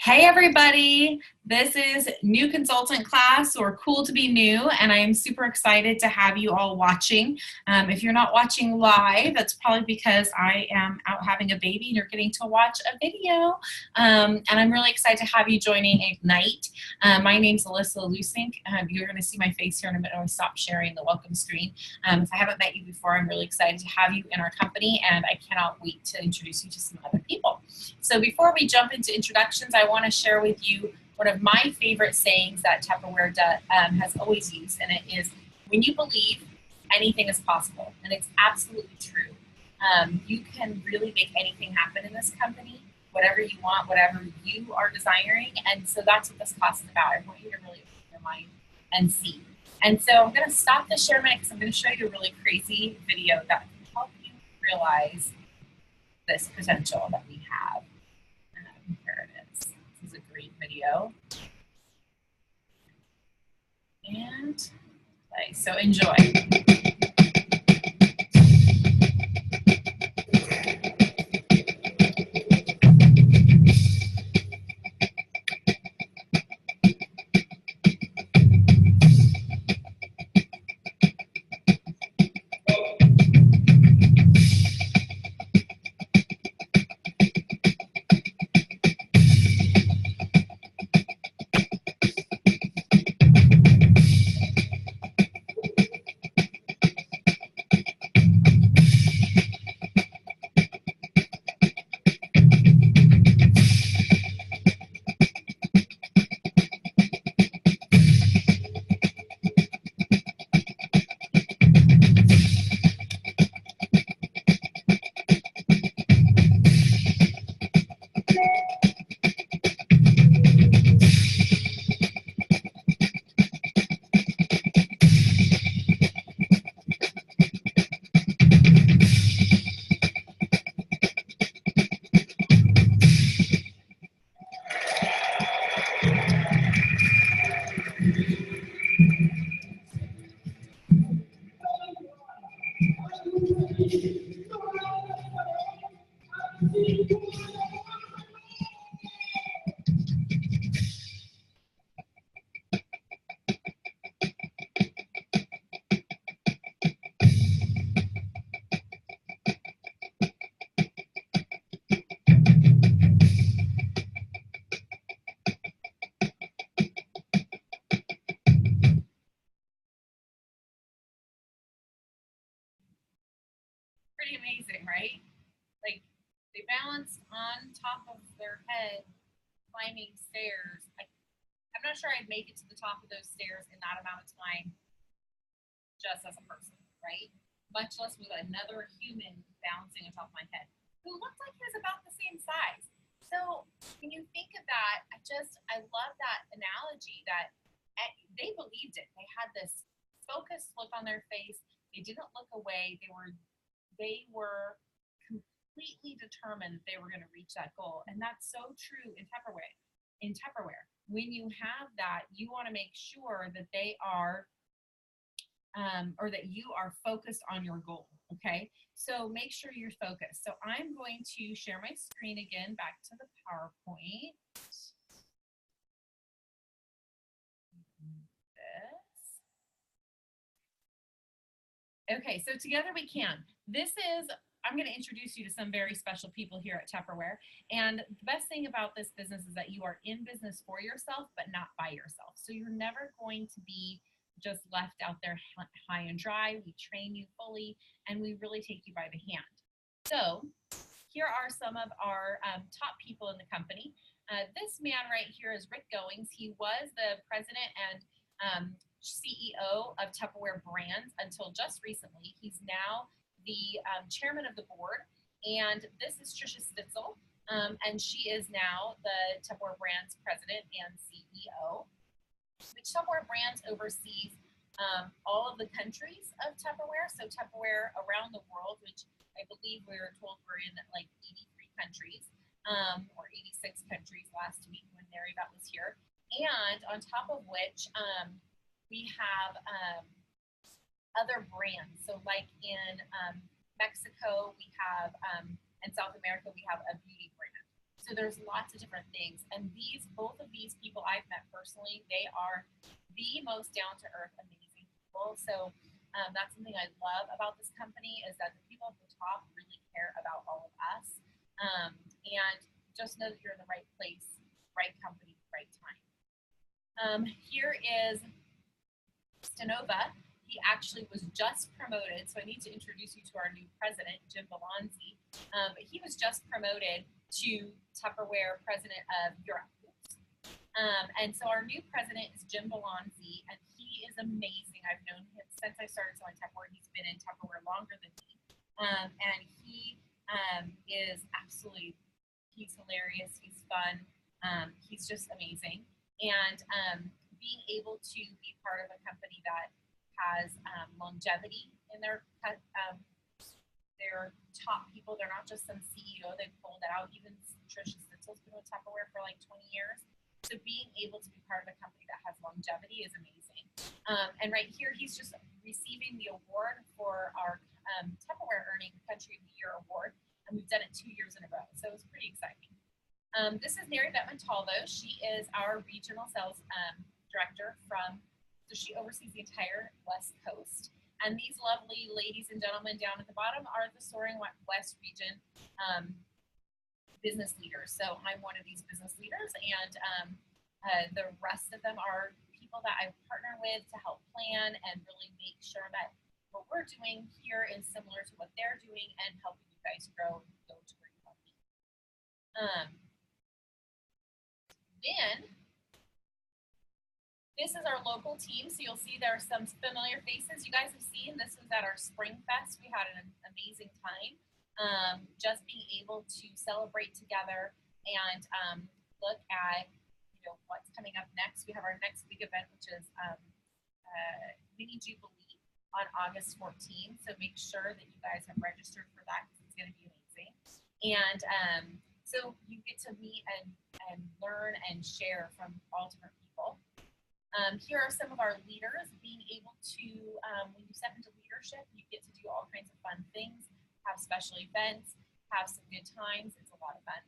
Hey everybody, this is new consultant class or cool to be new, and I am super excited to have you all watching. If you're not watching live, that's probably because I am out having a baby and you're getting to watch a video. And I'm really excited to have you joining Ignite. My name's Alyssa. You're going to see my face here in a minute when we stop sharing the welcome screen. If I haven't met you before, I'm really excited to have you in our company, and I cannot wait to introduce you to some other people. So before we jump into introductions, I want to share with you one of my favorite sayings that Tupperware has always used, and it is, when you believe, anything is possible. And it's absolutely true. You can really make anything happen in this company, whatever you want, whatever you are desiring. And so that's what this class is about. I want you to really open your mind and see. And so I'm going to stop the share minute because I'm going to show you a really crazy video that can help you realize this potential that we have. Here it is. This is a great video. And play. So enjoy. Pretty amazing, right? Like, they balanced on top of their head, climbing stairs. I'm not sure I'd make it to the top of those stairs in that amount of time just as a person, right? Much less with another human bouncing on top of my head, who looked like he was about the same size. So when you think of that, I love that analogy that they believed it. They had this focused look on their face. They didn't look away. They were completely determined that they were going to reach that goal. And that's so true in Tupperware. When you have that, you want to make sure that they are or that you are focused on your goal. Okay, so make sure you're focused. So I'm going to share my screen again, back to the PowerPoint. Okay, so together we can. I'm going to introduce you to some very special people here at Tupperware. And the best thing about this business is that you are in business for yourself, but not by yourself. So you're never going to be just left out there high and dry. We train you fully, and we really take you by the hand. So here are some of our top people in the company. This man right here is Rick Goings. He was the president and CEO of Tupperware Brands until just recently. He's now the chairman of the board. And this is Trisha Stitzel, and she is now the Tupperware Brands president and CEO. Which Tupperware Brands oversees all of the countries of Tupperware. So Tupperware around the world, which I believe we were told we're in like 83 countries or 86 countries last week when Marybeth was here. And on top of which we have other brands. So like in Mexico, we have, and South America, we have a beauty brand. So there's lots of different things. And both of these people I've met personally, they are the most down-to-earth, amazing people. So that's something I love about this company, is that the people at the top really care about all of us. And just know that you're in the right place, right company, right time. Here is Stanova. He actually was just promoted, so I need to introduce you to our new president, Jim Belanzi. But he was just promoted to Tupperware President of Europe. And so our new president is Jim Belanzi, and he is amazing. I've known him since I started selling Tupperware. He's been in Tupperware longer than me. And he is absolutely, he's hilarious, he's fun, he's just amazing. And being able to be part of a company that has longevity in their top people. They're not just some CEO they pulled out. Even Tricia Stitzel's been with Tupperware for like 20 years. So being able to be part of a company that has longevity is amazing. And right here, he's just receiving the award for our Tupperware Earning Country of the Year award. And we've done it 2 years in a row. So it's pretty exciting. This is Mary Beth Montalvo. She is our regional sales director so she oversees the entire West Coast. And these lovely ladies and gentlemen down at the bottom are the Soaring West region business leaders. So I'm one of these business leaders, and the rest of them are people that I partner with to help plan and really make sure that what we're doing here is similar to what they're doing and helping you guys grow and go to where you want to be. Then this is our local team. So you'll see there are some familiar faces you guys have seen. This was at our Spring Fest. We had an amazing time. Just being able to celebrate together and look at what's coming up next. We have our next big event, which is Mini Jubilee on August 14th. So make sure that you guys have registered for that, because it's going to be amazing. And so you get to meet and learn and share from all different people. Here are some of our leaders. Being able to, when you step into leadership, you get to do all kinds of fun things, have special events, have some good times. It's a lot of fun.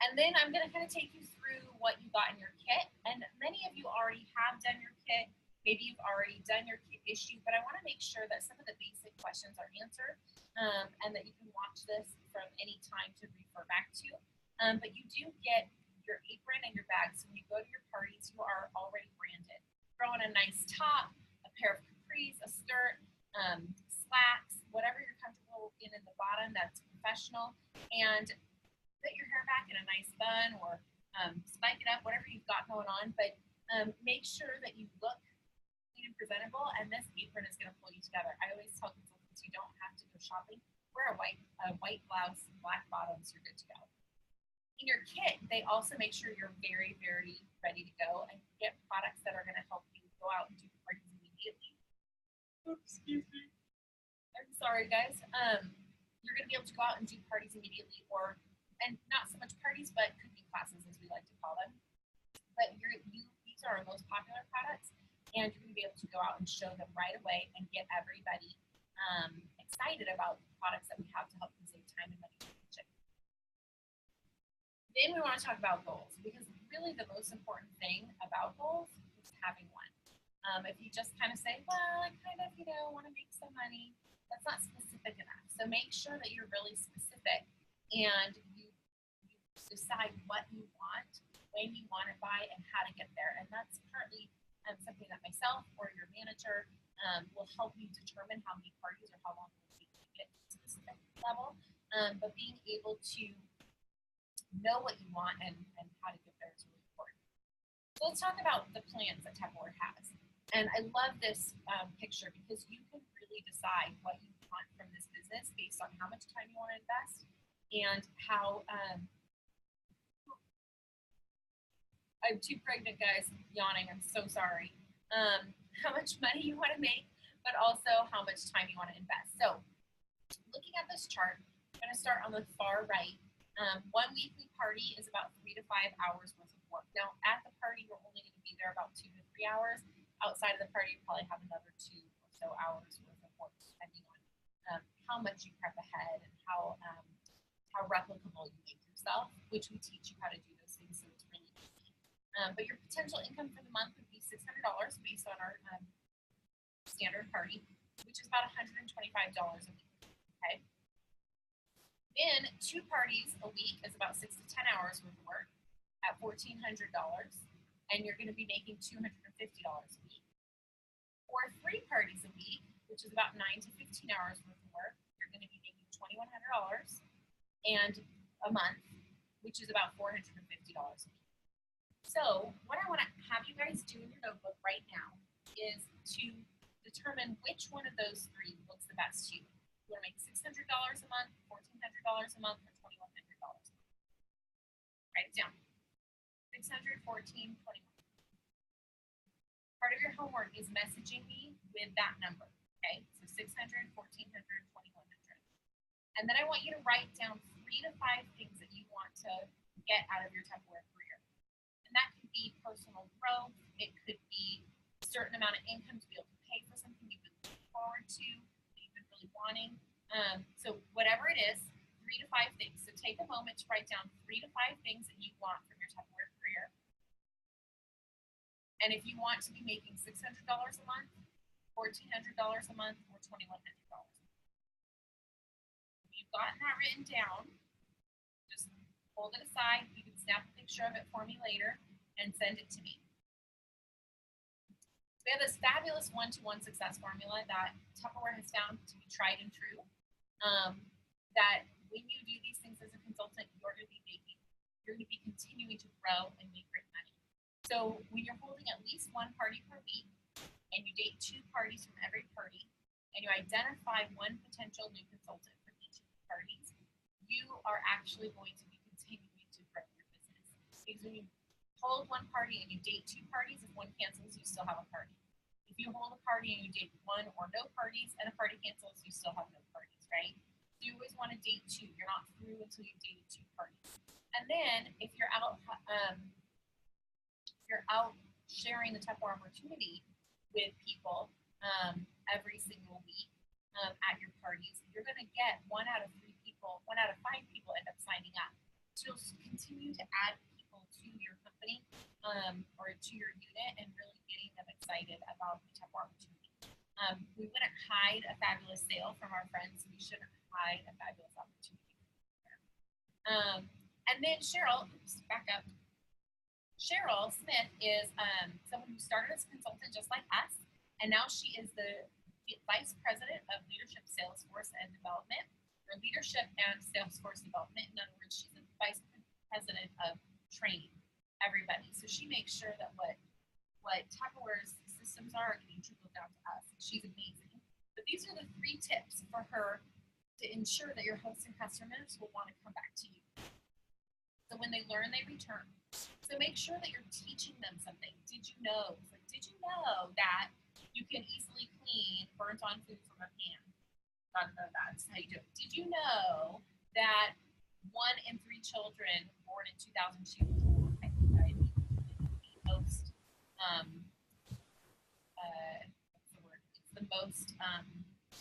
And then I'm going to kind of take you through what you got in your kit. And many of you already have done your kit. Maybe you've already done your kit issue, but I want to make sure that some of the basic questions are answered, and that you can watch this from any time to refer back to. But you do get your apron and your bag. So when you go to your parties, you are already branded. Throw in a nice top, a pair of capris, a skirt, slacks, whatever you're comfortable in the bottom that's professional, and put your hair back in a nice bun or spike it up, whatever you've got going on. But make sure that you look clean and presentable, and this apron is going to pull you together. I always tell consultants you don't have to go shopping. Wear a white blouse, black bottoms, you're good to go. In your kit, they also make sure you're very, very ready to go and get products that are going to help you go out and do parties immediately. Oops, excuse me. I'm sorry, guys. You're going to be able to go out and do parties immediately, and not so much parties, but cooking classes, as we like to call them. But these are our most popular products, and you're going to be able to go out and show them right away and get everybody excited about the products that we have to help them save time and money. Then we want to talk about goals, because really the most important thing about goals is having one. If you just kind of say, well, I kind of, want to make some money, that's not specific enough. So make sure that you're really specific, and you decide what you want, when you want to buy, and how to get there. And that's partly something that myself or your manager will help you determine how many parties or how long it will take to get to a specific level. But being able to know what you want and how to get there is really important. So let's talk about the plans that Tupperware has. And I love this picture, because you can really decide what you want from this business based on how much time you want to invest and how I'm too pregnant, guys, yawning, I'm so sorry. How much money you want to make, but also how much time you want to invest. So looking at this chart, I'm going to start on the far right. One weekly party is about 3 to 5 hours worth of work. Now, at the party, you're only going to be there about 2 to 3 hours. Outside of the party, you probably have another 2 or so hours worth of work, depending on how much you prep ahead and how how replicable you make yourself, which we teach you how to do those things, so it's really easy. But your potential income for the month would be $600 based on our standard party, which is about $125 a week. Okay. Then 2 parties a week is about 6 to 10 hours worth of work at $1,400, and you're going to be making $250 a week. Or 3 parties a week, which is about 9 to 15 hours worth of work, you're going to be making $2,100 and a month, which is about $450 a week. So what I want to have you guys do in your notebook right now is to determine which one of those 3 looks the best to you. You want to make $600 a month, $1,400 a month, or $2,100 a month. Write it down. 600, 14, 21. Part of your homework is messaging me with that number. Okay, so 600, 1,400, 2,100. And then I want you to write down 3 to 5 things that you want to get out of your Tupperware career. And that could be personal growth. It could be a certain amount of income to be able to pay for something you've been looking forward to, that you've been really wanting. So whatever it is, 3 to 5 things. So take a moment to write down 3 to 5 things that you want from your Tupperware career. And if you want to be making $600 a month, $1,400 a month, or $2,100 a month. If you've gotten that written down, just hold it aside. You can snap a picture of it for me later and send it to me. We have this fabulous one-to-one success formula that Tupperware has found to be tried and true. That when you do these things as a consultant, you're going to be continuing to grow and make great money. So when you're holding at least 1 party per week, and you date 2 parties from every party, and you identify 1 potential new consultant for each of the parties, you are actually going to be continuing to grow your business. Because when you hold 1 party and you date 2 parties, if 1 cancels, you still have a party. If you hold a party and you date 1 or no parties, and a party cancels, you still have no parties, right? So you always want to date 2. You're not through until you've dated 2 parties. And then if you're out sharing the Tupperware opportunity with people every single week at your parties, you're going to get 1 out of 5 people end up signing up. So you'll continue to add people to your company or to your unit and really getting them excited about the Tupperware opportunity. We wouldn't hide a fabulous sale from our friends. We shouldn't hide a fabulous opportunity. And then Cheryl, oops, back up. Cheryl Smith is someone who started as a consultant just like us, and now she is the Vice President of Leadership, Salesforce, and Development, or Leadership and Salesforce Development. In other words, she's the Vice President of Training everybody. So she makes sure that what Tupperware's systems are getting trickled down to us. She's amazing. But these are the 3 tips for her to ensure that your hosts and customers will want to come back to you. So when they learn, they return. So make sure that you're teaching them something. Did you know? Did you know that you can easily clean burnt-on food from a pan? That's how you do it. Did you know that 1 in 3 children born in 2002 the most it's the most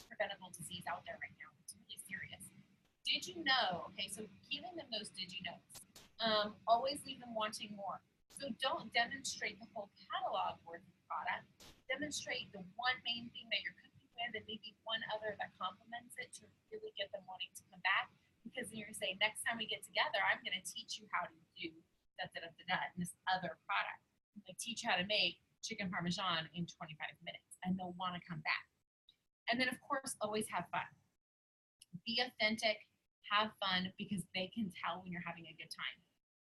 preventable disease out there right now. It's really serious. Did you know? Okay, so giving them those did you knows. Always leave them wanting more. So don't demonstrate the whole catalog worth of product. Demonstrate the 1 main thing that you're cooking with and maybe 1 other that complements it to really get them wanting to come back. Because then you're going to say, next time we get together, I'm going to teach you how to do in this other product. I teach you how to make chicken parmesan in 25 minutes, and they'll want to come back. And then, of course, always have fun. Be authentic, have fun, because they can tell when you're having a good time.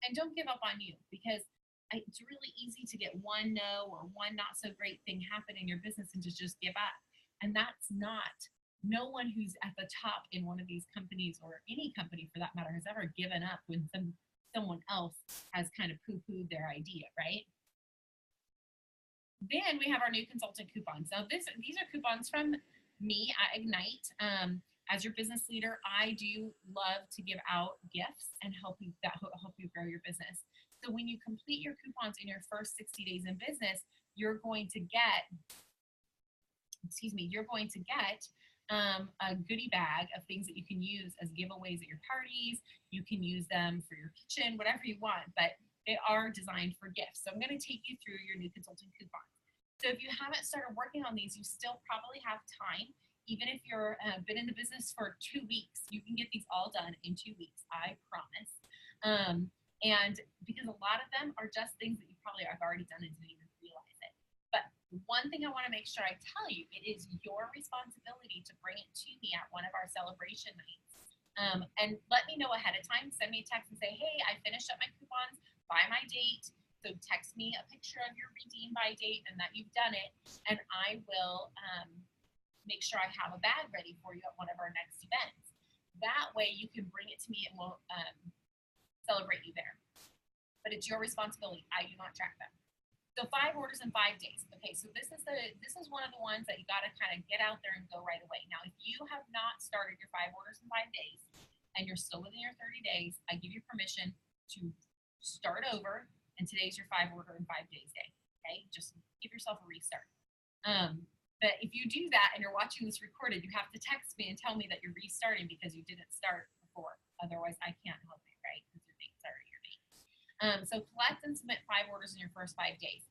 And don't give up on you, because it's really easy to get 1 no or 1 not so great thing happen in your business and to just give up. And that's not, no one who's at the top in one of these companies, or any company for that matter, has ever given up when someone else has kind of poo-pooed their idea, right? Then we have our new consultant coupons. Now these are coupons from me at Ignite. As your business leader, I do love to give out gifts and help you grow your business. So when you complete your coupons in your first 60 days in business, you're going to get a goodie bag of things that you can use as giveaways at your parties. You can use them for your kitchen, whatever you want, but they are designed for gifts. So I'm going to take you through your new consulting coupons. So if you haven't started working on these, you still probably have time. Even if you're been in the business for 2 weeks, you can get these all done in 2 weeks, I promise. And because a lot of them are just things that you probably have already done and didn't even realize it. But one thing I want to make sure I tell you, it is your responsibility to bring it to me at one of our celebration nights. And let me know ahead of time. Send me a text and say, hey, I finished up my coupons by my date. So text me a picture of your redeem by date and that you've done it. And I will make sure I have a bag ready for you at one of our next events. That way you can bring it to me and we'll celebrate you there. But it's your responsibility. I do not track them. So 5 orders in 5 days. Okay, so this is one of the ones that you got to kind of get out there and go right away. Now, if you have not started your 5 orders in 5 days and you're still within your 30 days, I give you permission to start over, and today's your 5 order in 5 days day. Okay, just give yourself a restart. But if you do that and you're watching this recorded, you have to text me and tell me that you're restarting because you didn't start before. Otherwise, I can't help you, right? Because your date's already your date. So collect and submit 5 orders in your first 5 days.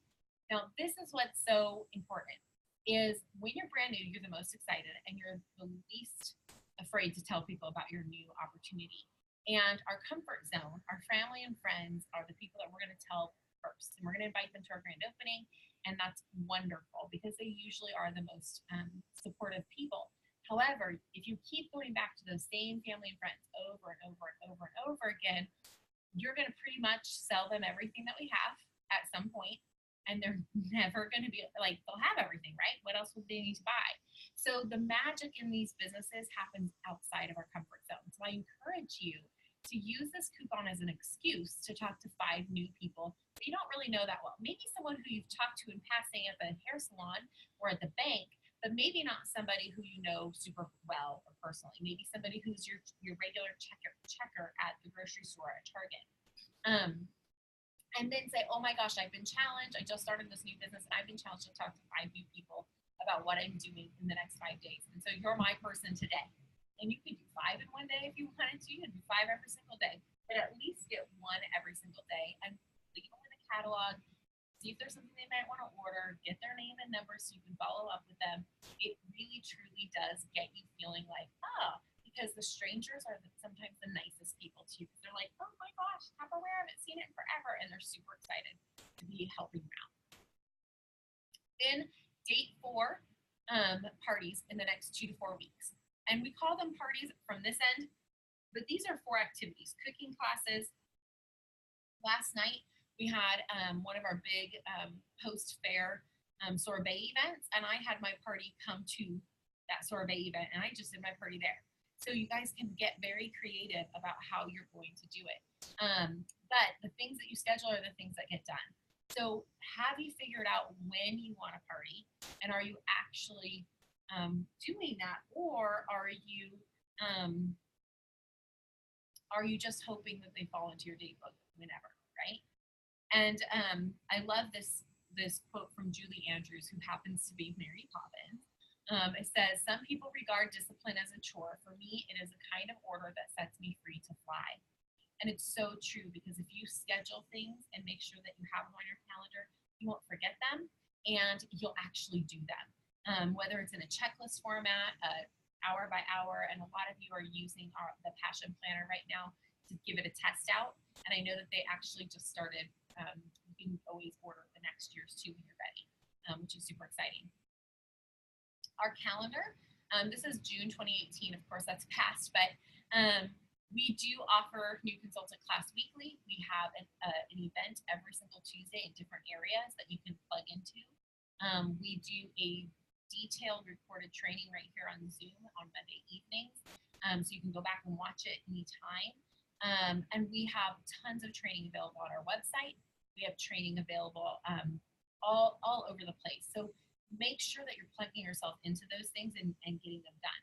Now, this is what's so important, is when you're brand new, you're the most excited and you're the least afraid to tell people about your new opportunity. And our comfort zone, our family and friends are the people that we're going to tell first. And we're going to invite them to our grand opening. And that's wonderful because they usually are the most supportive people. However, if you keep going back to those same family and friends over and over and over and over again, you're going to pretty much sell them everything that we have at some point, and they're never going to be like, they'll have everything, right? What else would they need to buy? So the magic in these businesses happens outside of our comfort zone. So I encourage you to use this coupon as an excuse to talk to 5 new people that you don't really know that well. Maybe someone who you've talked to in passing at the hair salon or at the bank, but maybe not somebody who you know super well or personally. Maybe somebody who's your regular checker at the grocery store at Target. And then say, oh my gosh, I've been challenged. I just started this new business and I've been challenged to talk to 5 new people about what I'm doing in the next 5 days. And so you're my person today. And you could do 5 in one day if you wanted to. You could do 5 every single day, but at least get 1 every single day and leave them in the catalog. See if there's something they might want to order. Get their name and number so you can follow up with them. It really, truly does get you feeling like, oh, because the strangers are sometimes the nicest people to you. They're like, oh my gosh, Tupperware, I haven't seen it in forever. And they're super excited to be helping you out. Then date 4 parties in the next 2 to 4 weeks. And we call them parties from this end, but these are 4 activities. Cooking classes. Last night, we had one of our big post-fair sorbet events, and I had my party come to that sorbet event, and I just did my party there. So you guys can get very creative about how you're going to do it. But the things that you schedule are the things that get done. So have you figured out when you want a party, and are you actually doing that, or are you just hoping that they fall into your date book whenever, right? And I love this quote from Julie Andrews, who happens to be Mary Poppins. It says, some people regard discipline as a chore. For me, it is a kind of order that sets me free to fly. And it's so true, because if you schedule things and make sure that you have them on your calendar, you won't forget them and you'll actually do them. Whether it's in a checklist format, hour by hour, and a lot of you are using the Passion Planner right now to give it a test out. And I know that they actually just started, you can always order the next year's too when you're ready, which is super exciting. Our calendar, this is June 2018, of course that's past, but we do offer New Consultant Class weekly. We have an event every single Tuesday in different areas that you can plug into. We do a detailed recorded training right here on Zoom on Monday evenings. So you can go back and watch it anytime. And we have tons of training available on our website. We have training available all over the place. So make sure that you're plugging yourself into those things and getting them done.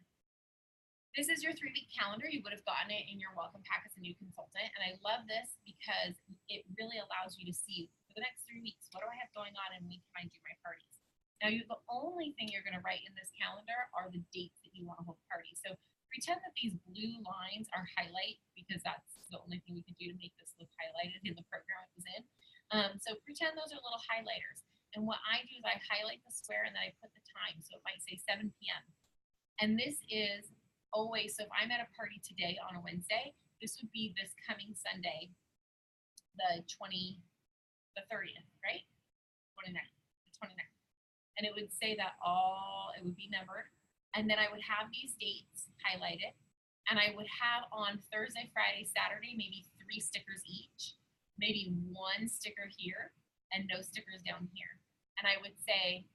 This is your 3-week calendar. You would have gotten it in your welcome pack as a new consultant. And I love this because it really allows you to see for the next 3 weeks, what do I have going on and when can I do my parties? Now, the only thing you're going to write in this calendar are the dates that you want to hold the party. So pretend that these blue lines are highlight, because that's the only thing we can do to make this look highlighted in the program it was in. So pretend those are little highlighters. And what I do is I highlight the square and then I put the time. So it might say 7 p.m. And this is always, so if I'm at a party today on a Wednesday, this would be this coming Sunday, the 30th, right? 29th, the 29th. And it would say that it would be numbered. And then I would have these dates highlighted. And I would have on Thursday, Friday, Saturday, maybe 3 stickers each, maybe 1 sticker here and no stickers down here. And I would say,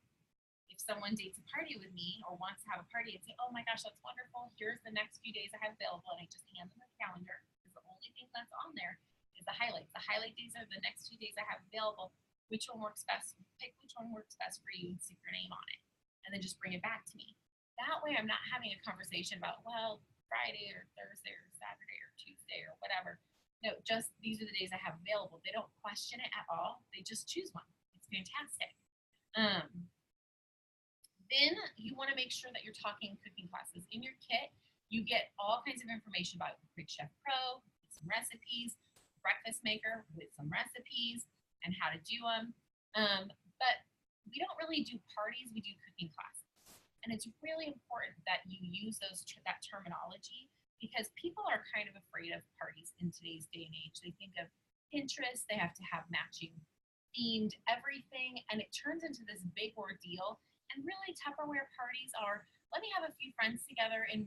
if someone dates a party with me or wants to have a party, I'd say, oh my gosh, that's wonderful. Here's the next few days I have available. And I just hand them the calendar, because the only thing that's on there is the highlights. The highlight days are the next 2 days I have available. Which one works best? Pick which one works best for you and stick your name on it. And then just bring it back to me. That way I'm not having a conversation about, well, Friday or Thursday or Saturday or Tuesday or whatever. No, just these are the days I have available. They don't question it at all. They just choose one. It's fantastic. Then you want to make sure that you're talking cooking classes. In your kit, you get all kinds of information about Big Chef Pro, some recipes, breakfast maker with some recipes, and how to do them. But we don't really do parties, we do cooking classes. And it's really important that you use that terminology, because people are kind of afraid of parties in today's day and age. They think of Pinterest, they have to have matching themed everything, and it turns into this big ordeal. And really, Tupperware parties are, let me have a few friends together and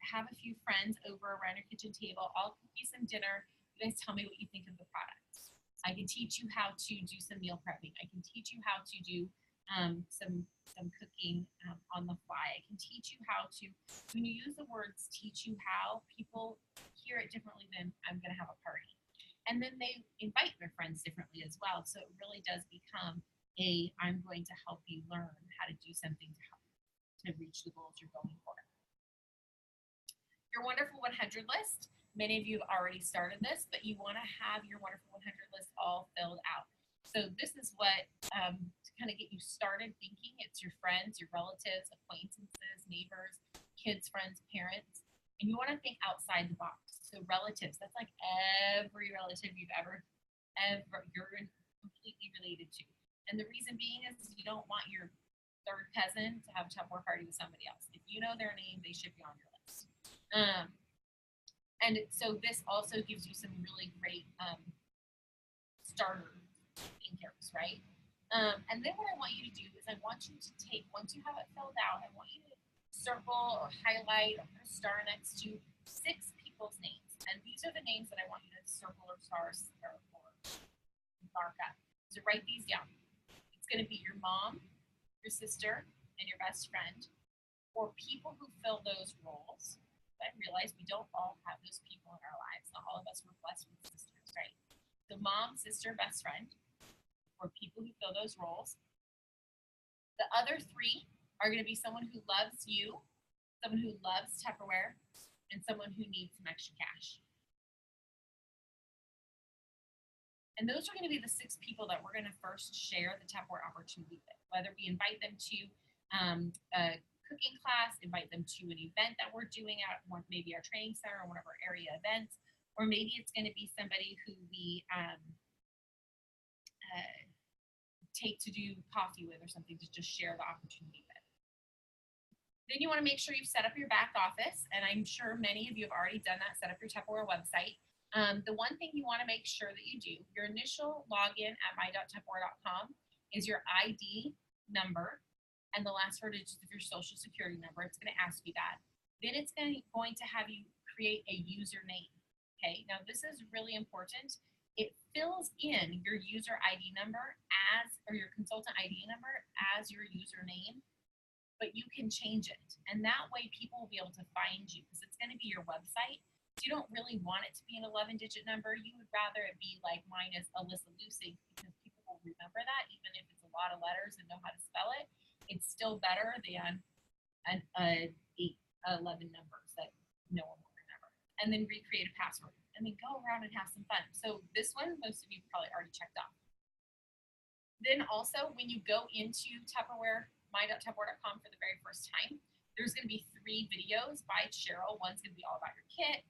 have a few friends over around your kitchen table. I'll cook you some dinner. You guys tell me what you think of the products. I can teach you how to do some meal prepping. I can teach you how to do some cooking on the fly. I can teach you how to, when you use the words teach you how, people hear it differently than I'm going to have a party. And then they invite their friends differently as well. So it really does become I'm going to help you learn how to do something to help to reach the goals you're going for. Your Wonderful 100 list. Many of you have already started this, but you want to have your Wonderful 100 list all filled out. So this is what, to kind of get you started thinking, it's your friends, your relatives, acquaintances, neighbors, kids, friends, parents, and you want to think outside the box. So relatives, that's like every relative you've ever you're completely related to. And the reason being is you don't want your third cousin to have a Tupperware party with somebody else. If you know their name, they should be on your list. And so this also gives you some really great starter thinkers, right? And then what I want you to do is I want you to take, once you have it filled out, I want you to circle or highlight or put a star next to 6 people's names. And these are the names that I want you to circle or mark up. So write these down. It's going to be your mom, your sister, and your best friend, or people who fill those roles. I realize we don't all have those people in our lives. Not all of us were blessed with sisters, right? So mom, sister, best friend, or people who fill those roles. The other 3 are going to be someone who loves you, someone who loves Tupperware, and someone who needs some extra cash. And those are going to be the 6 people that we're going to first share the Tupperware opportunity with, whether we invite them to a cooking class, invite them to an event that we're doing at maybe our training center or one of our area events, or maybe it's going to be somebody who we take to do coffee with or something to just share the opportunity with. Then you want to make sure you've set up your back office, and I'm sure many of you have already done that, set up your Tupperware website. The one thing you want to make sure that you do, your initial login at my.tupperware.com is your ID number and the last 4 digits of your social security number. It's going to ask you that. Then it's going to have you create a username. Okay, now this is really important. It fills in your user ID number or your consultant ID number as your username, but you can change it. And that way people will be able to find you, because it's going to be your website. You don't really want it to be an 11-digit number. You would rather it be like mine is Alyssa Lucy, because people will remember that, even if it's a lot of letters and know how to spell it. It's still better than an 11 numbers that no one will remember. And then recreate a password, and then go around and have some fun. So this one, most of you probably already checked off. Then also, when you go into Tupperware, my.tupperware.com for the very first time, there's going to be 3 videos by Cheryl. One's going to be all about your kit.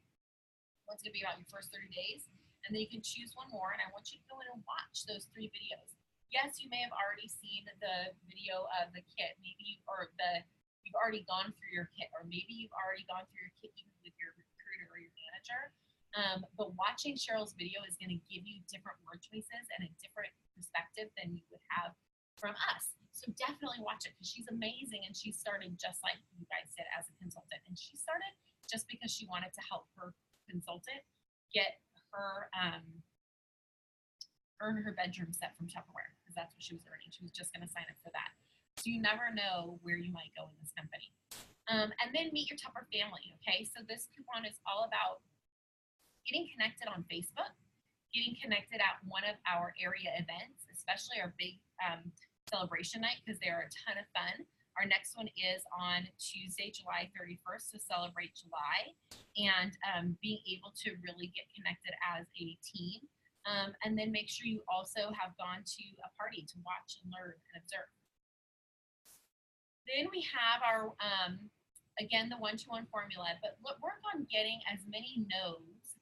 One's going to be about your first 30 days. And then you can choose one more. And I want you to go in and watch those 3 videos. Yes, you may have already seen the video of the kit. Maybe you've already gone through your kit, or maybe you've already gone through your kit even with your recruiter or your manager. But watching Cheryl's video is going to give you different word choices and a different perspective than you would have from us. So definitely watch it, because she's amazing, and she started just like you guys did as a consultant. And she started just because she wanted to help her consultant get her earn her bedroom set from Tupperware, because that's what she was earning. She was just going to sign up for that. So you never know where you might go in this company. And then meet your Tupper family. Okay, so this coupon is all about getting connected on Facebook, getting connected at one of our area events, especially our big celebration night, because they are a ton of fun. Our next one is on Tuesday, July 31st, to celebrate July, and being able to really get connected as a team. And then make sure you also have gone to a party to watch and learn and observe. Then we have our, again, the 1-to-1 formula, but work on getting as many no's,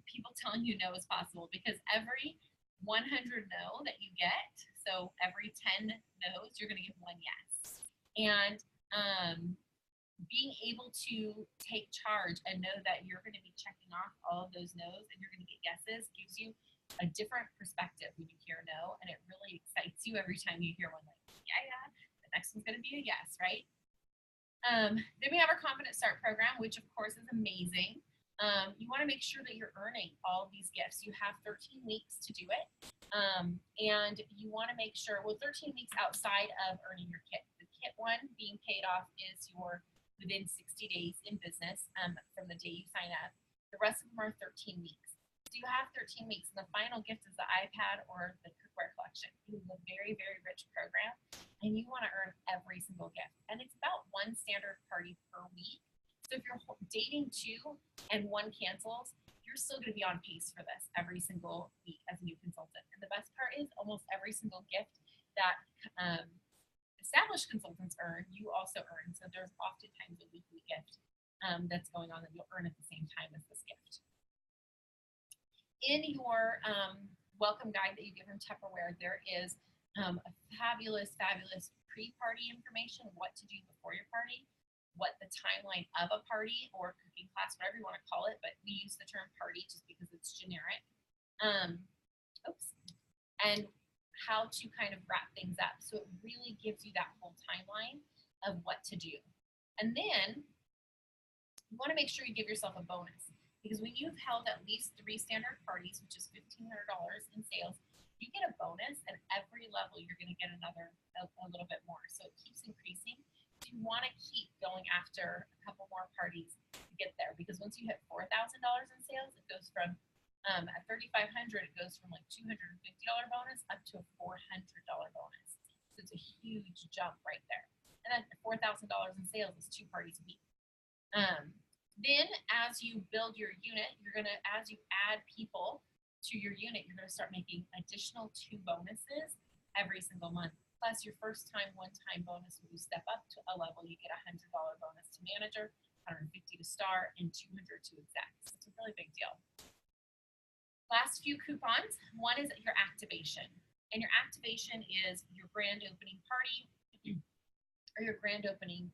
people telling you no as possible, because every 100 no that you get, so every 10 no's, you're going to get 1 yes. And being able to take charge and know that you're going to be checking off all of those no's and you're going to get yeses gives you a different perspective when you hear no, and it really excites you every time you hear one, like, yeah, the next one's going to be a yes, right? Then we have our Confident Start program, which of course is amazing. You want to make sure that you're earning all of these gifts. You have 13 weeks to do it. And you want to make sure, well, 13 weeks outside of earning your kit. The kit one being paid off is your within 60 days in business from the day you sign up. The rest of them are 13 weeks. So you have 13 weeks, and the final gift is the iPad or the cookware collection. It is a very, very rich program, and you want to earn every single gift. And it's about 1 standard party per week. So if you're dating 2 and 1 cancels, you're still going to be on pace for this every single week as a new consultant. And the best part is almost every single gift that established consultants earn, you also earn. So there's oftentimes a weekly gift that's going on that you'll earn at the same time as this gift. In your welcome guide that you get from Tupperware, there is a fabulous, fabulous pre-party information, what to do before your party, what the timeline of a party or cooking class, whatever you want to call it, but we use the term party just because it's generic. And how to kind of wrap things up. So it really gives you that whole timeline of what to do. And then you want to make sure you give yourself a bonus, because when you've held at least 3 standard parties, which is $1,500 in sales, you get a bonus, and every level you're going to get a little bit more. So it keeps increasing. So you want to keep going after a couple more parties to get there, because once you hit $4,000 in sales, it goes from at $3,500, it goes from like $250 bonus up to a $400 bonus. So it's a huge jump right there. And then $4,000 in sales is 2 parties a week. Then as you build your unit, you're gonna, as you add people to your unit, you're gonna start making additional 2 bonuses every single month. Plus your first time, one-time bonus, when you step up to a level, you get a $100 bonus to manager, $150 to star, and $200 to execs. It's a really big deal. Last few coupons. One is your activation. And your activation is your grand opening party or your grand opening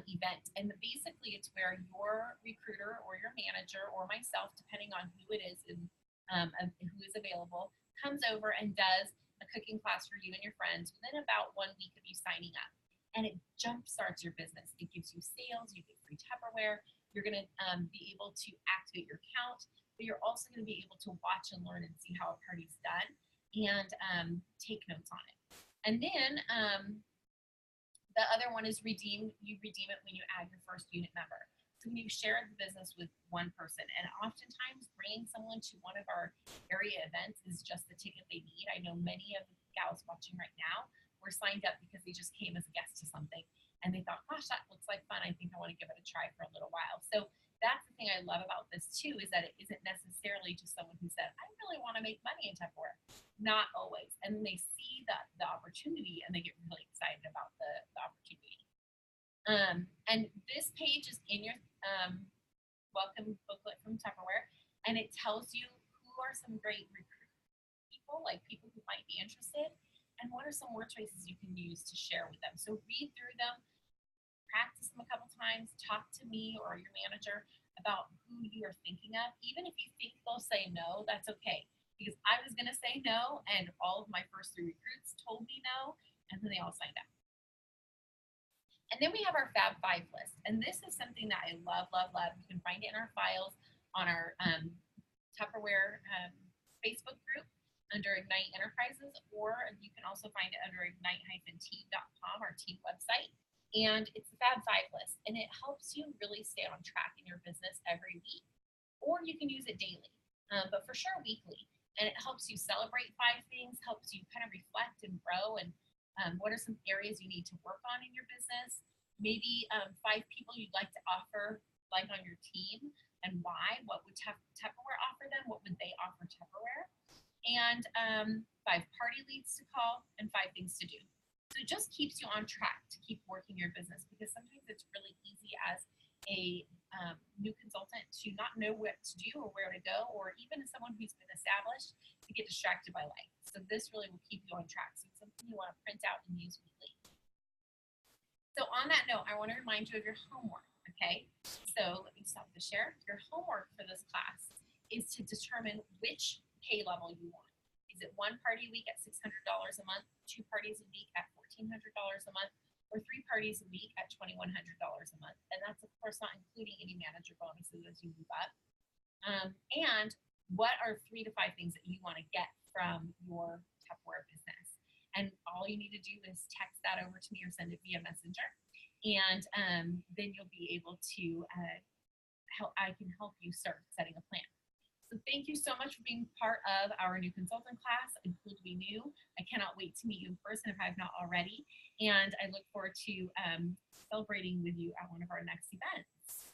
event. And basically it's where your recruiter or your manager or myself, depending on who it is and who is available, comes over and does a cooking class for you and your friends within about 1 week of you signing up. And it jumpstarts your business. It gives you sales, you get free Tupperware, you're gonna be able to activate your account, but you're also going to be able to watch and learn and see how a party's done and take notes on it. And then the other one is redeem. You redeem it when you add your first unit member. So when you share the business with one person, and oftentimes bringing someone to one of our area events is just the ticket they need. I know many of the gals watching right now were signed up because they just came as a guest to something and they thought, gosh, that looks like fun. I think I want to give it a try for a little while. So that's the thing I love about this too, is that it isn't necessarily just someone who said, I really want to make money in Tupperware. Not always. And then they see the the opportunity and they get really excited about the opportunity. And this page is in your welcome booklet from Tupperware, and it tells you who are some great recruit people, like people who might be interested, and what are some word choices you can use to share with them. So read through them, practice them a couple times, talk to me or your manager about who you are thinking of. Even if you think they'll say no, that's okay. Because I was going to say no, and all of my first 3 recruits told me no, and then they all signed up. And then we have our Fab 5 list. And this is something that I love, love, love. You can find it in our files on our Tupperware Facebook group under Ignite Enterprises, or you can also find it under ignite-team.com, our team website. And it's the Fab 5 list, and it helps you really stay on track in your business every week, or you can use it daily, but for sure weekly. And it helps you celebrate 5 things, helps you kind of reflect and grow, and what are some areas you need to work on in your business. Maybe 5 people you'd like to offer, like on your team, and why. What would Tupperware offer them? What would they offer Tupperware? And 5 party leads to call, and 5 things to do. So it just keeps you on track to keep working your business, because sometimes it's really easy as a new consultant to not know what to do or where to go, or even as someone who's been established, to get distracted by life. So this really will keep you on track. So it's something you want to print out and use weekly. So on that note, I want to remind you of your homework, okay? So let me stop the share. Your homework for this class is to determine which pay level you want. Is it 1 party a week at $600 a month, 2 parties a week at $1,400 a month, or 3 parties a week at $2,100 a month? And that's, of course, not including any manager bonuses as you move up. And what are 3 to 5 things that you want to get from your Tupperware business? And all you need to do is text that over to me or send it via Messenger. And then you'll be able to, I can help you start setting a plan. So thank you so much for being part of our new consultant class. I'm cool to be new. I cannot wait to meet you in person if I have not already. And I look forward to celebrating with you at one of our next events.